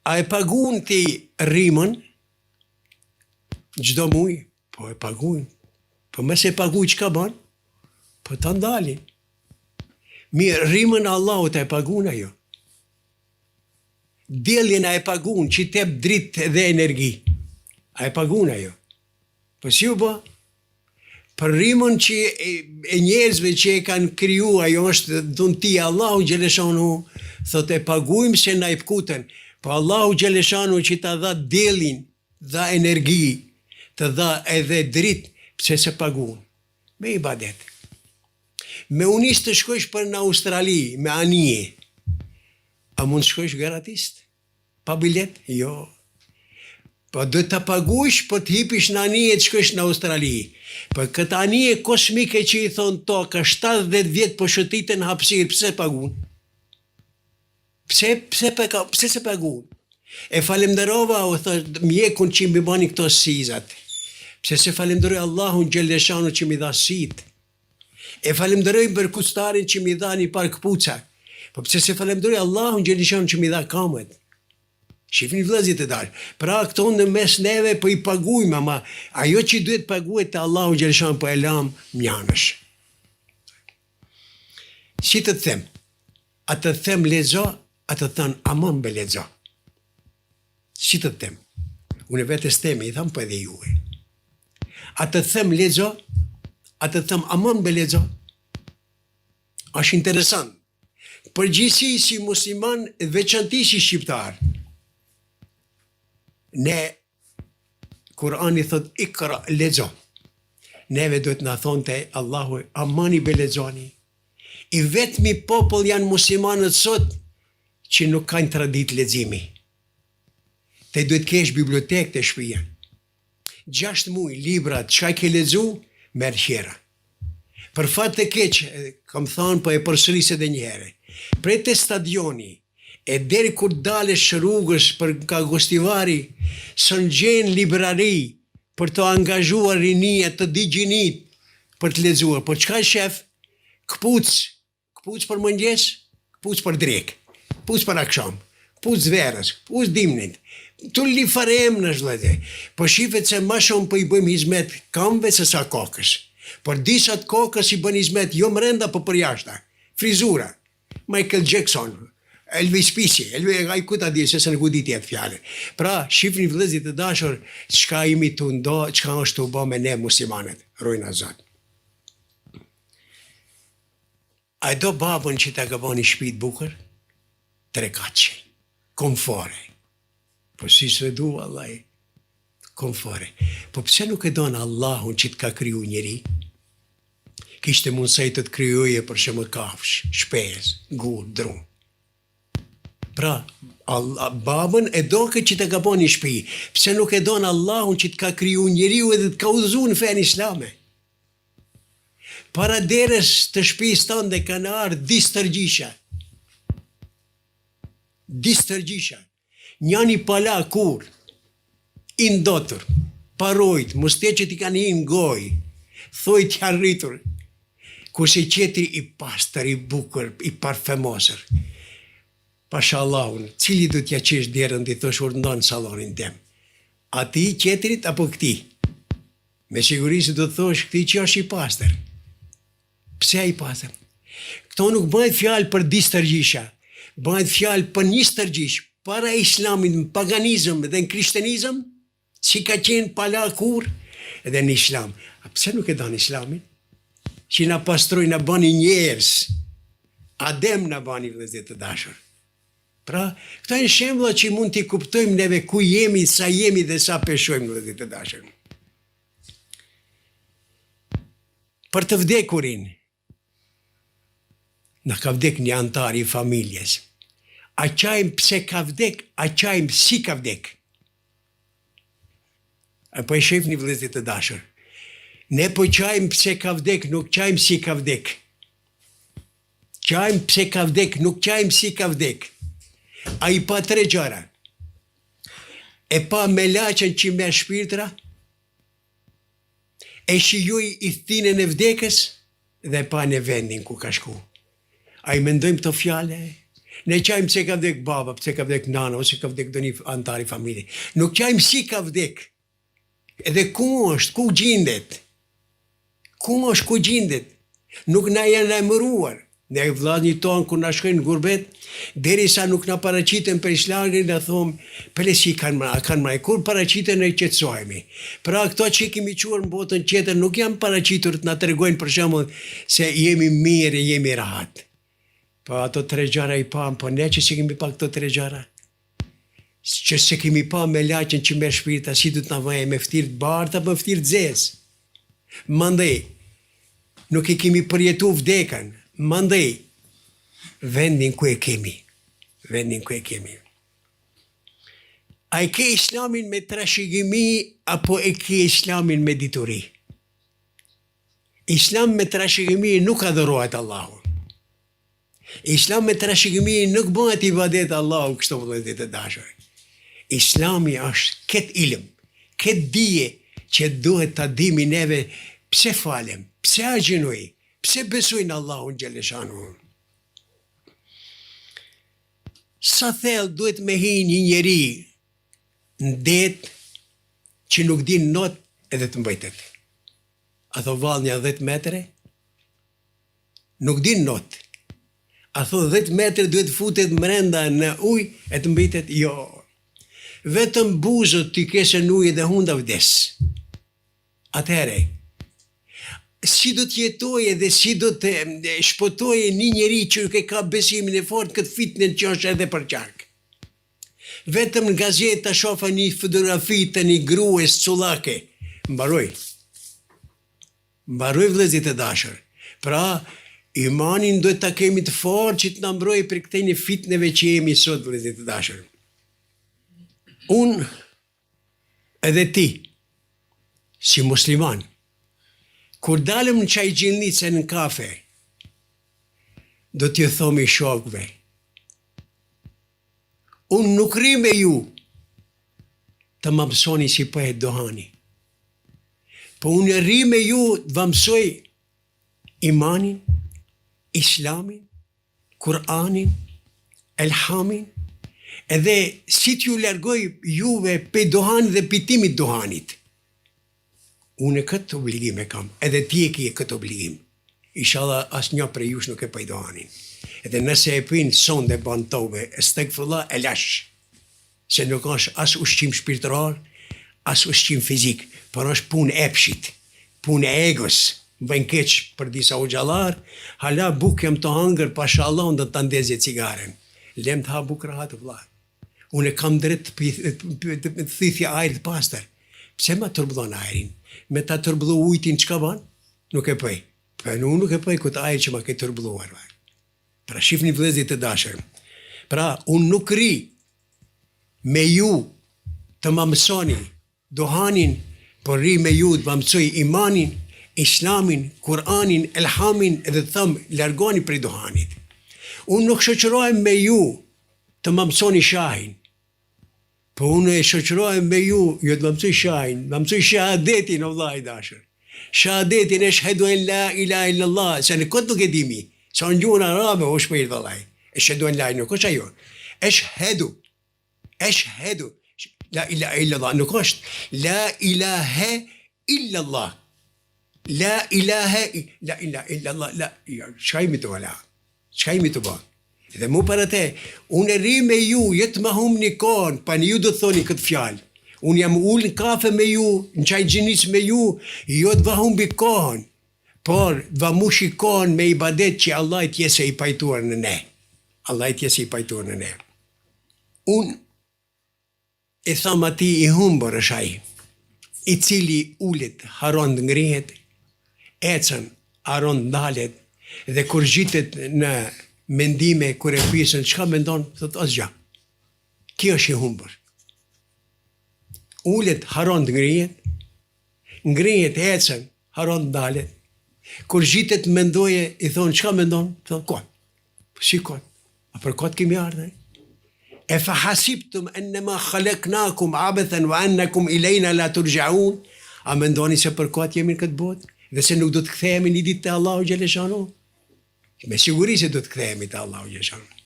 A e pagun ti rrimën gjdo muj? Po e pagun. Po mëse e paguj çka ban? Po ta ndalin. Mirë, rrimën Allahut e pagun ajo. Diellin a e pagun që tep dritë dhe energi. A e pagun ajo. Po si u bë? Për rrimën që e njerëzve që e kanë kriju, ajo është dhuntia Allahu Gjeleshanu, thot e pagujmë se na i pkuten, po Allahu Gjeleshanu që ta dha diellin, dha energi, të dha edhe dritë, pse se pagun? Me ibadet. Me unis të shkojsh për në Australi, me anije. A mund shkojsh gratis? Pa bilet? Jo. Po do të pagujsh, po të hipish në anije të shkojsh në Australi. Po këtë anije kosmike që i thonë to, ka 70 vjetë po shëtitën hapsirë, pse pagun? Pse se pagun? E falemderova, o thë, mjekun që mi bani këto sizat. Pse se falemderoj Allahun Gjeleshanu që mi dha sit. E falemderoj për kustarin që mi dha një par këpuca. Po pse se falemderoj Allahun Gjeleshanu që mi dha kamet. Shifni vëllezërit e dashur. Pra këto në mes neve po i pagujmë, ama ajo që duhet paguhet te Allahu Gjeleshanu po e lam mjanësh. Si të them? A të them lexo, a të thënë aman be lexo. Si të them? Unë vetes them, i tham po edhe juve. A të them lexo, a të them aman be lexo. Është interesant. Përgjithësi si musliman, veçantisht si shqiptar. Ne, Kurani thot ikra lexo. Neve duhet na thonte Allahu amani be lexoni. I vetmi popull janë muslimanët sot që nuk kanë tradit leximi. Te duhet kesh bibliotekë të shtëpia. 6 muaj librat çka ke lexu, merr qera. Për fat të keq, kam thënë po e përsëris edhe një herë. Prej te stadioni e deri kur dalesh rrugës për ka gostivari, së gjen librari për të angazhuar rinia të digjinit për të lexuar. Po çka shef? Kpuc për mëngjes, kpuc për drek, kpuc për akşam, kpuc verës, kpuc dimnit. Tulli farem në zhlete. Po shifet se ma shumë për i bëjmë hizmet kamve se sa kokës. Por disat kokës i bën hizmet jo mrenda po për jashta. Frizura. Michael Jackson, Elvis Pisi, ai ku ta di se në ku di tjetë fjale. Pra, shifni vëllezërit të dashur, çka imi të ndo, çka është të bë me ne muslimanet. Rojna Zot. A do babën që ta ka bani shtëpi bukur? 3 kaçe. Komfore. Po si se du, vallai. Komfore. Po pse nuk e don Allahun që të ka kriju njeri? Kishte mundësi të krijoje për shembull kafsh, shpes, gur, drum. Pra, babën e do këtë që të ka bani shtëpi. Pse nuk e don Allahun që të ka kriju njeriu edhe të ka udhëzuar në fen islame? Para derës të shtëpisë tënde kanë ardhur distërgjisha. Njani pala kur, i ndotur, parojt, muste që ti kanë i ngoj, thoj t'ja rritur, kurse qetri i pastër, i bukur, i parfemosër. Pasha Allahun, cili du t'ja qesh derën t'i thosh urdhëndon salonin tem? A ti qetrit apo këti? Me siguri se do të thosh këti që është i pastër. Pse i pastër? Këto nuk bëhet fjalë për distërgjisha, bëhet fjalë për një stërgjish, para islamit, në paganizëm dhe në krishtenizëm, si ka qenë pala kur, edhe në islam. A pse nuk e dan islamin? Që na pastroj, na bani njerëz, adem na bani vëllezër të dashur. Pra, këto janë shembulla që mund t'i kuptojmë neve ku jemi, sa jemi dhe sa peshojmë vëllezër të dashur. Për të vdekurin, na ka vdek një antar i familjes. A qajmë pse ka vdek, a qajmë si ka vdek. A po e shefni vëllezër të dashur. Ne po qajmë pse ka vdek, nuk qajmë si ka vdek. Qajmë pse ka vdek, nuk qajmë si ka vdek. A i pa 3 gjëra. E pa me laqen që me shpirtra, e shijoj i thinën e vdekës, dhe pa në vendin ku ka shku. A i mendojmë të fjale, Ne qajmë pse ka vdek baba, pse ka vdek nana, ose ka vdek do një antari familje. Nuk qajmë si ka vdek. Edhe ku është, ku gjindet. Ku është, ku gjindet. Nuk na janë emëruar. Ne vllazënit tonë kur na shkojnë në gurbet, derisa nuk na paraqiten për islamin, na thonë, "Pele si kanë marrë, kur paraqiten ne qetësohemi." Pra këto që kemi quar në botën tjetër nuk janë paraqitur të na tregojnë për shembull se jemi mirë, jemi rahat. Po ato tre gjëra i pam, po ne që si kemi pa këto tre gjëra. Që se kemi pa me laqen që me shpirta, si du të na vëjë me ftyrë të bardhë apo ftyrë të zezë. Mandej, nuk i kemi përjetu vdekën. Mandej, vendin ku e kemi. Vendin ku e kemi. A e ke islamin me trashëgimi apo e ke islamin me dituri? Islam me trashëgimi nuk adhurohet Allahu. Islam me trashëgimi nuk bëhet ibadet Allahu, kështu vëllezër të dashur. Islami është këtë ilm, këtë dije që duhet ta dimi neve pse falem, pse agjenoj, pse besojnë Allahun xhaleshanu. Sa thellë duhet me hi një njeri në det që nuk din not edhe të mbajtet. A tho val një 10 metre? Nuk din not. A tho 10 metre duhet futet mrenda në ujë e të mbitet? Jo. Vetëm buzët t'i kese në ujë dhe hunda vdes. Atëhere, si do t'jetoje dhe si do të shpotoje një njeri që nuk e ka besimin e fort këtë fitnen që është edhe për qark. Vetëm në gazeta shofa një fotografi të një grues cullake. Mbaroj vëllezër të dashur. Pra, imanin duhet ta kemi të fort që të na mbrojë për këtej një fitneve që jemi sot vëllezër të dashur. Unë edhe ti, si musliman, kur dalëm në qaj gjilnice në kafe, do t'ju thomi shokve, unë nuk ri me ju të më mësoni si pëhet dohani, po unë ri me ju të më mësoj imanin, islamin, Kur'anin, elhamin, edhe si t'ju largoj juve pe dohan dhe pitimit dohanit. Unë këtë obligim e kam, edhe ti e ki këtë obligim. Inshallah as një prej jush nuk e pe dohanin. Edhe nëse e pinë son dhe ban tobe, estegfullah e lash. Se nuk është as ushqim shpirtërar, as ushqim fizik, por është punë epshit, punë e egos. Bëjnë keq për disa u gjallar, hala buk jam të hangër, pasha Allah unë dhe të ndezje cigaren. Lem të ha buk rahat vëllar. Unë kam drejt të thithja ajrit pastër. Pse ma tërbëllon ajrin? Me ta tërbëllu ujtin që ka ban? Nuk e pëj. Për unë nuk e pëj këtë ajr që ma ke tërbëlluar. Pra shifni vëllezër të dashur. Pra unë nuk ri me ju të ma mësoni dohanin, por ri me ju të ma mësoj imanin, islamin, Kur'anin, elhamin, edhe të thëmë, largoni prej dohanit. Unë nuk shoqërohem me ju të më mësoni shahin, po unë e shoqërohem me ju, jo të më mësoj shahin, më mësoj shahadetin, o vllai dashur. Shahadetin e shhedu en la ilaha illallah, se në këtë nuk e dimi, sa në gjuhën arabe, o shpejt vallaj, e shhedu en la, nuk është ajo, e shhedu, la ilaha illallah, nuk është, la ilaha illallah, la ilaha illallah, la, shka imi të vala, shka imi të ba. Dhe mu për atë, unë e ri me ju, jetë ma hum një kohën, pa një ju do të thoni këtë fjalë. Unë jam ullë në kafe me ju, në qaj gjinis me ju, jo të va humbi kohën, por va mu shikohen me ibadet që Allah i tjese i pajtuar në ne. Allah i tjese i pajtuar në ne. Unë e tham ati i humbër është ai, i cili ullet haron të ngrihet, ecën haron të ndalet, dhe kur gjitet në mendime, kur e pisën, çka mendon, thot asgjë. Kjo është i humbër. Ullet haron të ngrihet, ecën, haron të ndalet. Kur gjitet mendoje, i thonë, çka mendon? Thot, kot. Si kot? A për kot kemi ardhe? E fa hasibtum ennema khalaqnakum abathan wa annakum ilayna la turja'un. A mendoni se për kot jemi në këtë botë? Dhe se nuk do të kthehemi një ditë te Allahu xhaleshanu? Me siguri se do të kthehemi te Allahu xhaleshanu.